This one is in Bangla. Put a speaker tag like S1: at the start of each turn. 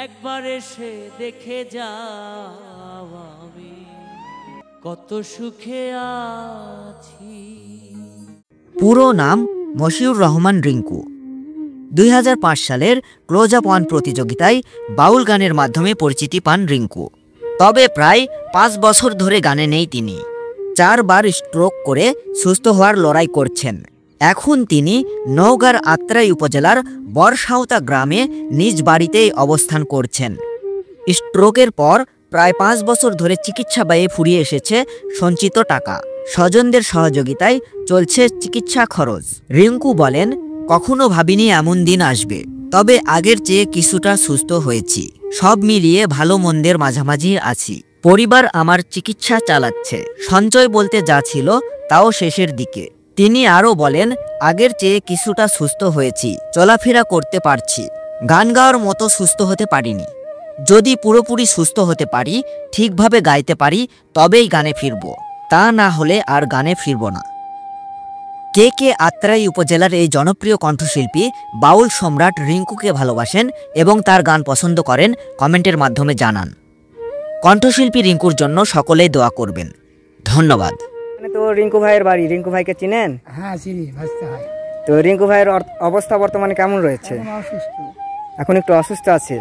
S1: একবার এসে দেখে যাও আমি কত সুখে আছি।
S2: পুরো নাম মশিউর রহমান রিঙ্কু। 2005 সালের ক্লোজ আপ ওয়ান প্রতিযোগিতায় বাউল গানের মাধ্যমে পরিচিতি পান রিঙ্কু। তবে প্রায় 5 বছর ধরে গানে নেই তিনি। 4 বার স্ট্রোক করে সুস্থ হওয়ার লড়াই করছেন। এখন তিনি নওগাঁর আত্রাই উপজেলার বরসাউতা গ্রামে নিজ বাড়িতেই অবস্থান করছেন। স্ট্রোকের পর প্রায় 5 বছর ধরে চিকিৎসা ব্যয়ে ফুরিয়ে এসেছে সঞ্চিত টাকা। স্বজনদের সহযোগিতায় চলছে চিকিৎসা খরচ। রিঙ্কু বলেন, কখনো ভাবিনি এমন দিন আসবে, তবে আগের চেয়ে কিছুটা সুস্থ হয়েছি। সব মিলিয়ে ভালো মন্দের মাঝামাঝি আছি। পরিবার আমার চিকিৎসা চালাচ্ছে। সঞ্চয় বলতে যা ছিল তাও শেষের দিকে। তিনি আরও বলেন, আগের চেয়ে কিছুটা সুস্থ হয়েছি, চলাফেরা করতে পারছি। গান গাওয়ার মতো সুস্থ হতে পারিনি। যদি পুরোপুরি সুস্থ হতে পারি, ঠিকভাবে গাইতে পারি, তবেই গানে ফিরব। তা না হলে আর গানে ফিরব না। কে কে আত্রাই উপজেলার এই জনপ্রিয় কণ্ঠশিল্পী বাউল সম্রাট রিঙ্কুকে ভালোবাসেন এবং তার গান পছন্দ করেন, কমেন্টের মাধ্যমে জানান। কণ্ঠশিল্পী রিঙ্কুর জন্য সকলেই দোয়া করবেন। ধন্যবাদ।
S3: তো রিঙ্কু ভাইয়ের বাড়ি, রিঙ্কু ভাইকে চিনেন?
S4: হ্যাঁ চিনি, ভাজতে হয়।
S3: তো রিঙ্কু ভাইয়ের অবস্থা বর্তমানে কেমন রয়েছে?
S4: অসুস্থ,
S3: এখন একটু অসুস্থ আছে।